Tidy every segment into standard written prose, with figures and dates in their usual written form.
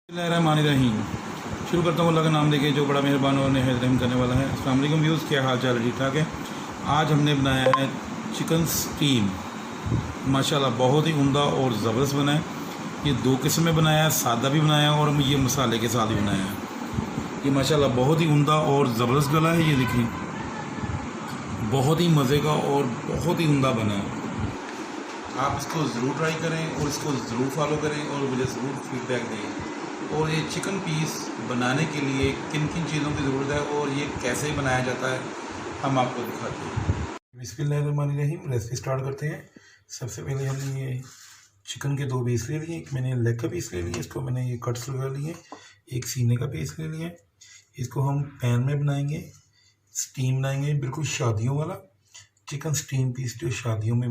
बिस्मिल्लाहिर्रहमानिर्रहीम। शुरू करता हूँ अल्लाह का नाम लेके जो बड़ा मेहरबान और निहायत रहम करने वाला है। अस्सलाम वालेकुम व्यूज़, क्या हाल चाल? ठीक ठाक है। आज हमने बनाया है चिकन स्टीम। माशाल्लाह बहुत ही उम्दा और ज़बरदस्त बना है। ये दो किस्म में बनाया है, सादा भी बनाया है और ये मसाले के साथ भी बनाया है। ये माशाल्लाह बहुत ही उम्दा और ज़बरदस्त बना है। ये देखिए बहुत ही मज़े का और बहुत ही उम्दा बना है। आप इसको ज़रूर ट्राई करें और इसको ज़रूर फॉलो करें और मुझे ज़रूर फीडबैक दें। और ये चिकन पीस बनाने के लिए किन किन चीज़ों की ज़रूरत है और ये कैसे बनाया जाता है हम आपको दिखाते हैं। बिस्मिल्लाहिर्रहमानिर्रहीम। रेसिपी स्टार्ट करते हैं। सबसे पहले हमने ये चिकन के दो पीस ले लिए। एक मैंने लेग का पीस ले लिया, इसको मैंने ये कट्स लगा लिए। एक सीने का पीस ले लिया। इसको हम पैन में बनाएंगे, स्टीम बनाएंगे, बिल्कुल शादियों वाला चिकन स्टीम पीस जो शादियों में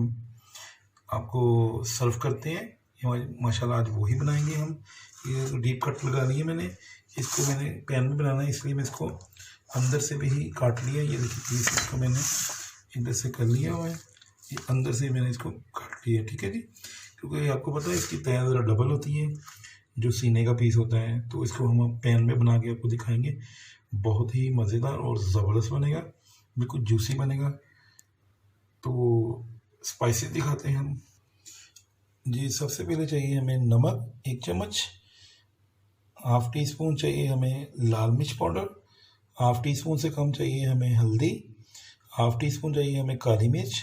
आपको सर्व करते हैं। ये माशाल्लाह आज वही बनाएंगे हम। ये डीप कट लगा लिए मैंने। इसको मैंने पैन में बनाना है इसलिए मैं इसको अंदर से भी ही काट लिया। ये देखिए पीस इसको मैंने इधर से कर लिया हुआ है, ये अंदर से मैंने इसको काट लिया। ठीक है जी, क्योंकि आपको पता है इसकी तय ज़रा डबल होती है जो सीने का पीस होता है। तो इसको हम पैन में बना के आपको दिखाएंगे। बहुत ही मज़ेदार और ज़बरदस्त बनेगा, बिल्कुल जूसी बनेगा। तो स्पाइसेस दिखाते हैं हम जी। सबसे पहले चाहिए हमें नमक 1 चम्मच, हाफ़ टी स्पून चाहिए हमें लाल मिर्च पाउडर, हाफ़ टी स्पून से कम चाहिए हमें हल्दी, हाफ़ टी स्पून चाहिए हमें काली मिर्च,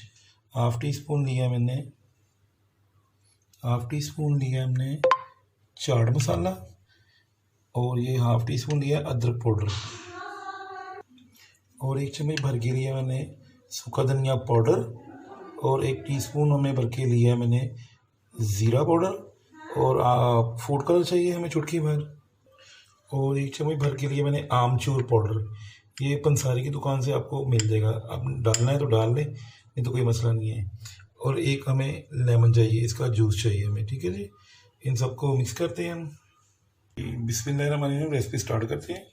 हाफ़ टी स्पून लिया हमने चाट मसाला, और ये हाफ़ टी स्पून लिया अदरक पाउडर, और 1 चम्मच भर के लिया मैंने सूखा धनिया पाउडर, और 1 टीस्पून हमें भर के लिया मैंने ज़ीरा पाउडर, और फूड कलर चाहिए हमें चुटकी भर, और 1 चम्मच भर के लिए मैंने आमचूर पाउडर। ये पंसारी की दुकान से आपको मिल जाएगा, आप डालना है तो डाल लें, नहीं तो कोई मसला नहीं है। और एक हमें लेमन चाहिए, इसका जूस चाहिए हमें। ठीक है जी, इन सबको मिक्स करते हैं हम। बिस्मिल्लाहिर्रहमानिर्रहीम। रेसिपी स्टार्ट करते हैं।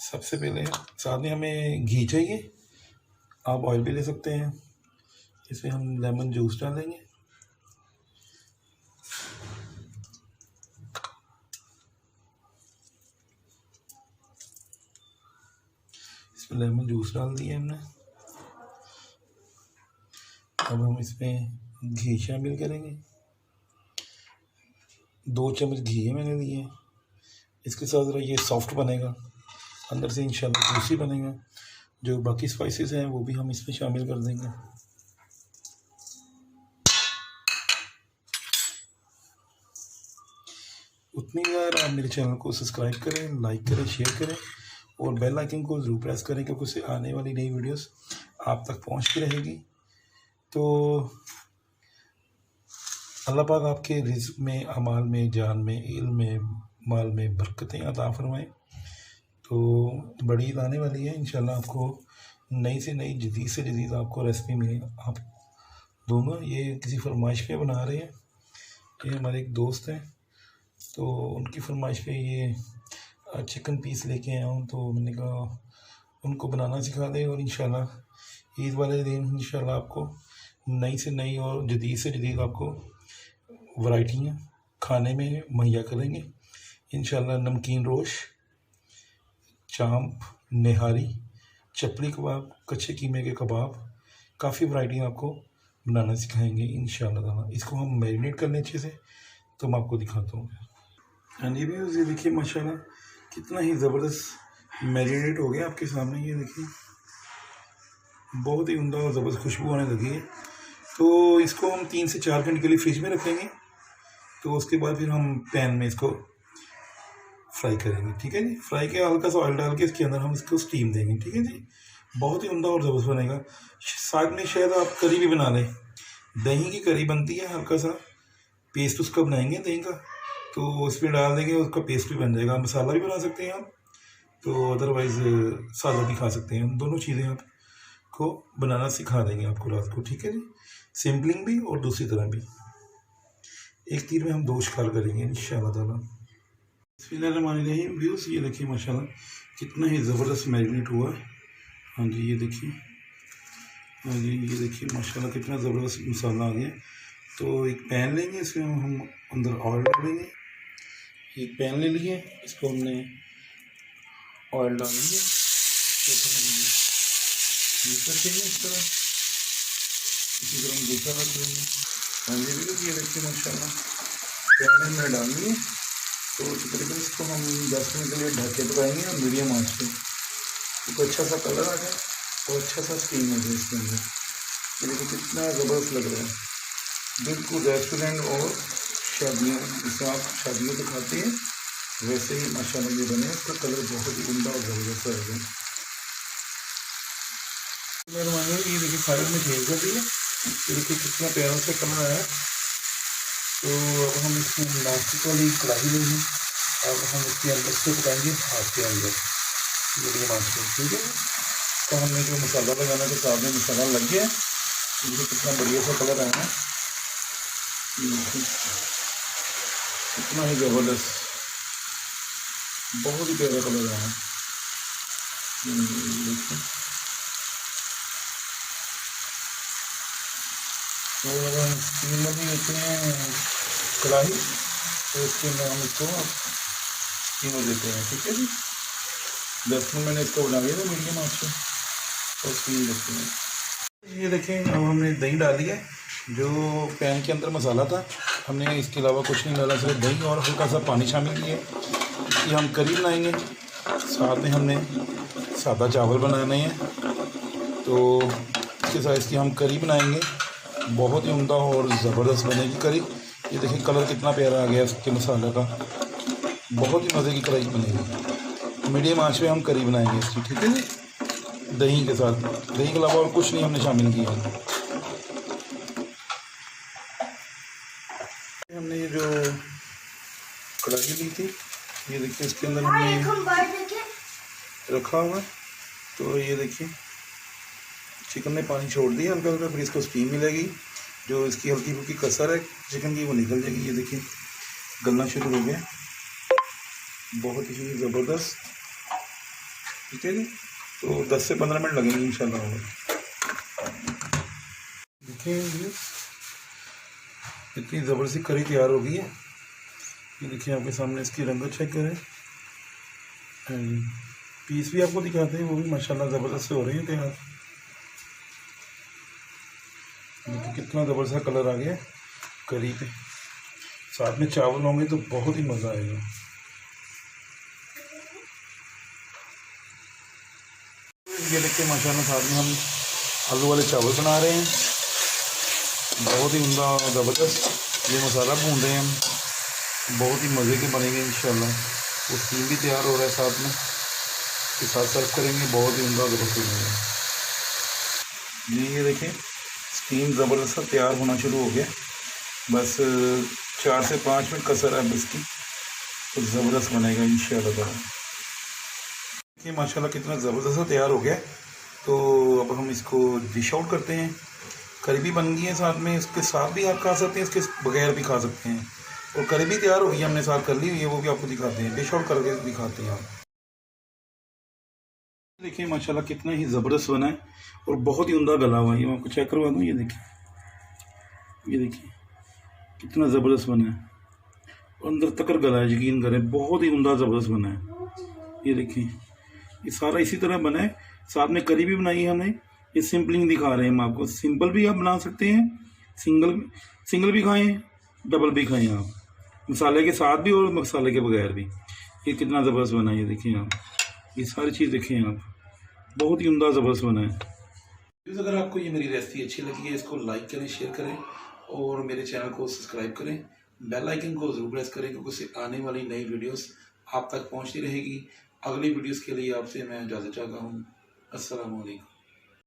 सबसे पहले साथ में हमें घी चाहिए, आप ऑयल भी ले सकते हैं। इसमें हम लेमन जूस डालेंगे। इसमें लेमन जूस डाल दिया हमने। अब हम इसमें घी शामिल करेंगे। 2 चम्मच घी है मैंने लिए। इसके साथ ज़रा ये सॉफ्ट बनेगा, अंदर से इंशाल्लाह जूसी बनेगा। जो बाकी स्पाइसेस हैं वो भी हम इसमें शामिल कर देंगे। उतनी देर आप मेरे चैनल को सब्सक्राइब करें, लाइक करें, शेयर करें और बेल आइकन को ज़रूर प्रेस करें, क्योंकि उससे आने वाली नई वीडियोस आप तक पहुंचती रहेगी। तो अल्लाह पाक आपके रिज़्क़ में, अमाल में, जान में, इल्म में, माल में बरकतें अता फरमाएं। तो बड़ी ईद आने वाली है, इंशाल्लाह आपको नई से नई, जदीद से जदीद आपको रेसिपी में आप दूँगा। ये किसी फरमाइश पे बना रहे हैं, ये हमारे एक दोस्त हैं, तो उनकी फरमाइश पे ये चिकन पीस लेके आया हूँ। तो मैंने कहा उनको बनाना सिखा दें, और इंशाल्लाह ईद वाले दिन इंशाल्लाह आपको नई से नई और जदीद से जदीद आपको वैरायटियाँ खाने में मुहैया करेंगे इंशाल्लाह। नमकीन रोश, चांप, निहारी, चपली कबाब, कच्चे कीमे के कबाब, काफ़ी वैरायटी आपको बनाना सिखाएंगे इंशाल्लाह। इसको हम मैरिनेट कर लें अच्छे से, तो मैं आपको दिखाता हूँ। हाँ जी भी, ये देखिए माशाल्लाह कितना ही ज़बरदस्त मैरिनेट हो गया आपके सामने। ये देखिए बहुत ही उम्दा और ज़बरदस्त खुशबू आने लगी है। तो इसको हम 3 से 4 घंटे के लिए फ्रिज में रखेंगे। तो उसके बाद फिर हम पैन में इसको फ्राई करेंगे। ठीक है जी, फ्राई के हल्का सा ऑयल डाल के इसके अंदर हम इसको स्टीम देंगे। ठीक है जी, बहुत ही उम्दा और ज़बरदस्त बनेगा। साथ में शायद आप करी भी बना लें, दही की करी बनती है, हल्का सा पेस्ट उसका बनाएंगे दही का, तो इसमें डाल देंगे, उसका पेस्ट भी बन जाएगा। मसाला भी बना सकते हैं आप, तो अदरवाइज़ सादा भी खा सकते हैं। हम दोनों चीज़ें आपको बनाना सिखा देंगे आपको रात को। ठीक है जी, सिंपलिंग भी और दूसरी तरह भी। एक तीर में हम 2 शिकार करेंगे इंशाल्लाह ताला। बिस्मिल्लाहिर्रहमानिर्रहीम। व्यूज़ ये देखिए माशाल्लाह कितना ही ज़बरदस्त मैरिनेट हुआ है। हाँ जी, ये देखिए, हाँ जी ये देखिए माशाल्लाह कितना ज़बरदस्त मसाला आ गया। तो एक पैन लेंगे, इसमें हम अंदर ऑयल डालेंगे। एक पैन ले लिए, इसको हमने ऑयल डाल दिया, तो हम मिक्स रखेंगे इस तरह। इसी तरह हम दूसरा रख देंगे। हाँ जी, ये देखिए माशाल्लाह पैन में डाल दिए। तो तकरीबन इसको हम 10 मिनट के लिए ढक के पकाएंगे और मीडियम आंच पे। तो अच्छा सा कलर आ जाए और अच्छा सा स्टीम हो जाए इसके अंदर। ये देखिए कितना ज़बरदस्त लग रहा है, बिल्कुल रेस्टोरेंट और शादियों, जैसे आप शादियों पे खाते हैं वैसे ही माशाल्लाह ये बने। इसका कलर बहुत ही उम्दा और ज़बरदस्त आएगा। ये देखिए साइड में फेंक कर दिए। ये देखिए कितना प्यारा सा कलर आया। तो अब हम इसमें प्लास्टिक वाली कढ़ाई लेंगे। अब हम इसके अंदर से पकाएंगे हाथ के अंदर मीडियम आंच पे, ठीक है। तो हमने जो मसाला लगाना था साथ में मसाला लग गया। देखिए कितना बढ़िया सा कलर आया है, कितना ही ज़बरदस्त, बहुत ही प्यारा कलर आया है। देखिए तो अगर स्टीम में भी लेते हैं कढ़ाई तो इसके अंदर हम इसको स्टीमर देते हैं, ठीक है जी। 10 मिनट मैंने इसको बना लिया था मीडियम आंच पे और स्टीम देते हैं। ये देखें अब हमने दही डाली है। जो पैन के अंदर मसाला था हमने इसके अलावा कुछ नहीं डाला, सिर्फ दही और हल्का सा पानी शामिल किया। इसकी हम करी बनाएंगे, साथ में हमने सादा चावल बनाने हैं। तो इसके साथ इसकी हम करी बनाएंगे, बहुत ही उम्दा और ज़बरदस्त बनेगी करी। ये देखिए कलर कितना प्यारा आ गया इसके मसाले का, बहुत ही मज़े की कढ़ाई बनेगी। मीडियम आंच पे हम करी बनाएंगे इसकी, ठीक है जी, दही के साथ। दही के अलावा और कुछ नहीं हमने शामिल किया। हमने ये जो कढ़ाई ली थी, ये देखिए इसके अंदर हमने रखा हुआ। तो ये देखिए चिकन ने पानी छोड़ दिया हल्का हल्का, फिर इसको स्टीम मिलेगी। जो इसकी हल्की फुल्की कसर है चिकन की वो निकल जाएगी। ये देखिए गलना शुरू हो गया, बहुत ही ज़बरदस्त, ठीक है जी। तो 10 से 15 मिनट लगेंगे इंशाल्लाह। देखिए ये इतनी ज़बरदस्त करी तैयार हो गई है। ये देखिए आपके सामने इसकी रंगत चेक करें। पीस भी आपको दिखाते हैं, वो भी माशाल्लाह ज़बरदस्त हो रही है तैयार। देखिए कितना ज़बरदस्त कलर आ गया करी पे, साथ में चावल होंगे तो बहुत ही मज़ा आएगा। ये देखिए माशाल्लाह साथ में हम आलू वाले चावल बना रहे हैं, बहुत ही उम्दा ज़बरदस्त। ये मसाला भून रहे हैं हम, बहुत ही मज़े के बनेंगे इंशाल्लाह। वो स्टीम भी तैयार हो रहा है साथ में, के साथ सर्व करेंगे, बहुत ही उम्दा ज़बरदस्त बनेगा जी। ये देखिए स्टीम ज़बरदस्त तैयार होना शुरू हो गया, बस 4 से 5 मिनट कसर है इसकी, तो ज़बरदस्त बनेगा इंशाल्लाह ताला। देखिए माशाल्लाह कितना ज़बरदस्त तैयार हो गया। तो अब हम इसको डिश आउट करते हैं। करी भी बन गई है साथ में, इसके साथ भी आप खा सकते हैं, इसके बगैर भी खा सकते हैं। और करी भी तैयार हो गई, हमने साथ कर ली हुई है, वो भी आपको दिखाते हैं, डिश आउट करके दिखाते हैं आप। देखिए माशाल्लाह कितना ही ज़बरदस्त बना है और बहुत ही उम्दा गला हुआ है। ये मैं आपको चेक करवा दूँ, ये देखिए कितना ज़बरदस्त बना है, अंदर तक गला है, यकीन करें बहुत ही उम्दा ज़बरदस्त बना है। ये देखिए ये सारा इसी तरह बना है, साथ में करी भी बनाई है हमने। ये सिंपलिंग दिखा रहे हैं हम आपको, सिंपल भी आप बना सकते हैं, सिंगल भी खाएँ, डबल भी खाएँ आप, मसाले के साथ भी और मसाले के बगैर भी। ये कितना ज़बरदस्त बना है, ये देखिए आप, ये सारी चीज़ देखें आप, बहुत ही उम्दा ज़बरदस्त बना है। अगर आपको ये मेरी रेसिपी अच्छी लगी है, इसको लाइक करें, शेयर करें और मेरे चैनल को सब्सक्राइब करें। बेल आइकन को ज़रूर प्रेस करें, क्योंकि उससे आने वाली नई वीडियोस आप तक पहुंचती रहेगी। अगली वीडियोस के लिए आपसे मैं इजाज़त चाहता हूँ। अस्सलाम वालेकुम।